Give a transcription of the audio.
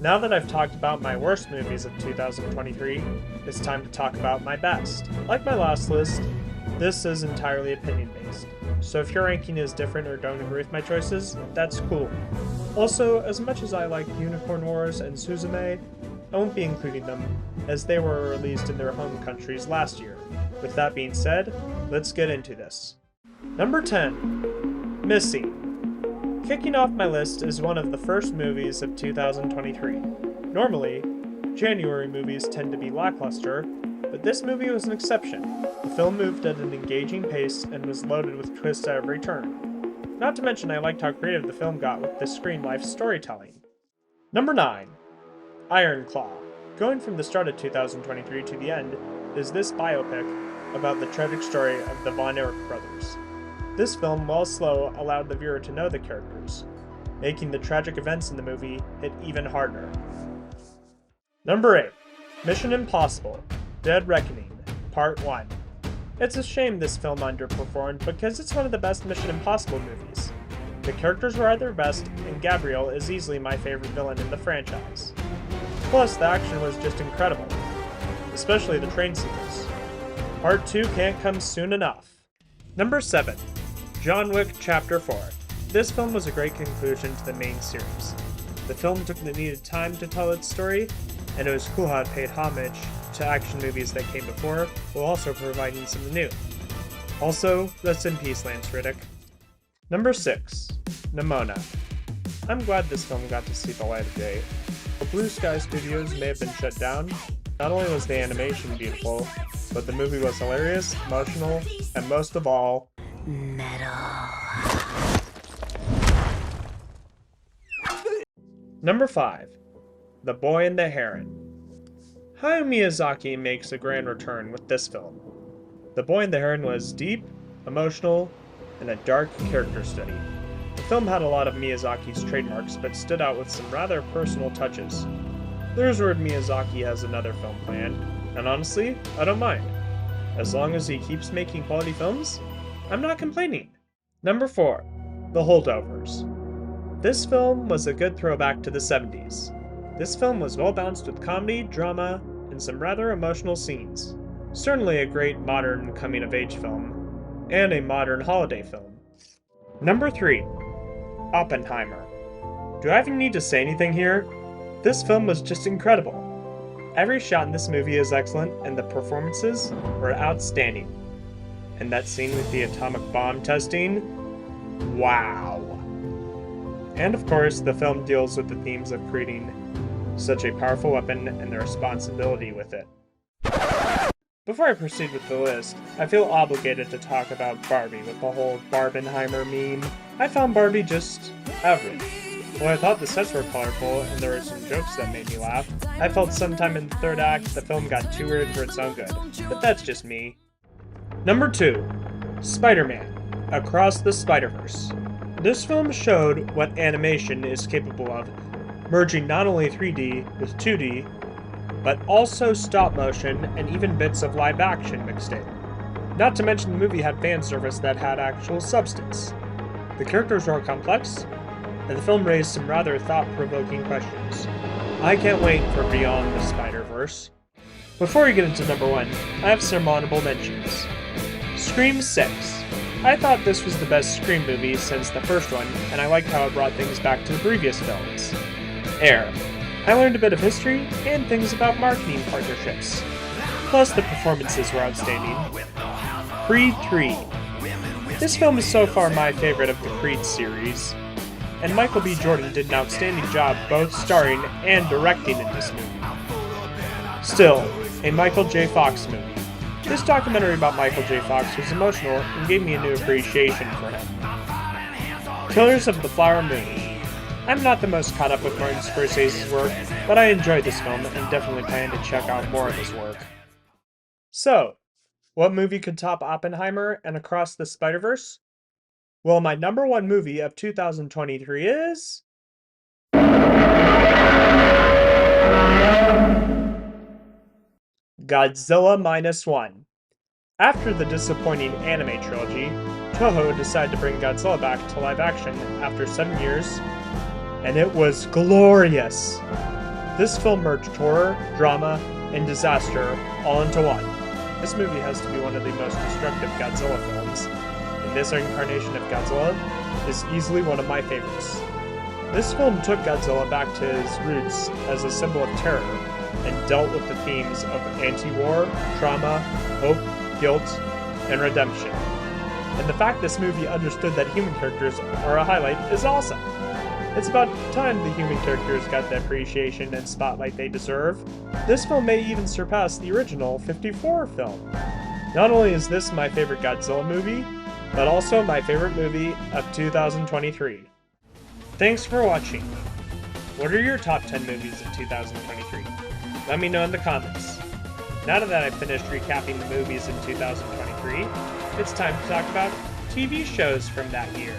Now that I've talked about my worst movies of 2023, it's time to talk about my best. Like my last list, this is entirely opinion-based. So if your ranking is different or don't agree with my choices, that's cool. Also, as much as I like Unicorn Wars and Suzume, I won't be including them, as they were released in their home countries last year. With that being said, let's get into this. Number 10. Missing. Kicking off my list is one of the first movies of 2023. Normally, January movies tend to be lackluster, but this movie was an exception. The film moved at an engaging pace and was loaded with twists at every turn. Not to mention I liked how creative the film got with the screen life storytelling. Number 9. Iron Claw. Going from the start of 2023 to the end is this biopic about the tragic story of the Von Erich brothers. This film, while slow, allowed the viewer to know the characters, making the tragic events in the movie hit even harder. Number 8. Mission Impossible: Dead Reckoning, Part 1. It's a shame this film underperformed because it's one of the best Mission Impossible movies. The characters were at their best, and Gabriel is easily my favorite villain in the franchise. Plus, the action was just incredible, especially the train sequence. Part 2 can't come soon enough. Number 7. John Wick Chapter 4. This film was a great conclusion to the main series. The film took the needed time to tell its story, and it was cool how it paid homage to action movies that came before, while also providing something new. Also, rest in peace, Lance Riddick. Number 6. Nimona. I'm glad this film got to see the light of day. While Blue Sky Studios may have been shut down, not only was the animation beautiful, but the movie was hilarious, emotional, and most of all, metal. Number 5. The Boy and the Heron. Hayao Miyazaki makes a grand return with this film. The Boy and the Heron was deep, emotional, and a dark character study. The film had a lot of Miyazaki's trademarks, but stood out with some rather personal touches. There's word Miyazaki has another film planned, and honestly, I don't mind. As long as he keeps making quality films, I'm not complaining. Number 4. The Holdovers. This film was a good throwback to the 70s. This film was well balanced with comedy, drama, and some rather emotional scenes. Certainly a great modern coming-of-age film, and a modern holiday film. Number 3. Oppenheimer. Do I even need to say anything here? This film was just incredible. Every shot in this movie is excellent, and the performances were outstanding. And that scene with the atomic bomb testing? Wow. And of course, the film deals with the themes of creating such a powerful weapon and the responsibility with it. Before I proceed with the list, I feel obligated to talk about Barbie with the whole Barbenheimer meme. I found Barbie just average. While I thought the sets were colorful and there were some jokes that made me laugh, I felt sometime in the third act the film got too weird for its own good. But that's just me. Number 2. Spider-Man: Across the Spider-Verse. This film showed what animation is capable of, merging not only 3D with 2D, but also stop motion and even bits of live action mixed in. Not to mention the movie had fan service that had actual substance. The characters were complex, and the film raised some rather thought-provoking questions. I can't wait for Beyond the Spider-Verse. Before we get into number 1, I have some honorable mentions. Scream 6. I thought this was the best Scream movie since the first one, and I liked how it brought things back to the previous films. Air. I learned a bit of history and things about marketing partnerships. Plus, the performances were outstanding. Creed 3. This film is so far my favorite of the Creed series, and Michael B. Jordan did an outstanding job both starring and directing in this movie. Still, a Michael J. Fox movie. This documentary about Michael J. Fox was emotional and gave me a new appreciation for him. Killers of the Flower Moon. I'm not the most caught up with Martin Scorsese's work, but I enjoyed this film and definitely plan to check out more of his work. So, what movie could top Oppenheimer and Across the Spider-Verse? Well, my number 1 movie of 2023 is... Godzilla Minus One. After the disappointing anime trilogy, Toho decided to bring Godzilla back to live action after 7 years, and it was glorious. This film merged horror, drama, and disaster all into one. This movie has to be one of the most destructive Godzilla films, and this incarnation of Godzilla is easily one of my favorites. This film took Godzilla back to his roots as a symbol of terror and dealt with the themes of anti-war, trauma, hope, guilt, and redemption. And the fact this movie understood that human characters are a highlight is awesome. It's about time the human characters got the appreciation and spotlight they deserve. This film may even surpass the original 54 film. Not only is this my favorite Godzilla movie, but also my favorite movie of 2023. Thanks for watching. What are your top 10 movies of 2023? Let me know in the comments. Now that I've finished recapping the movies in 2023, it's time to talk about TV shows from that year.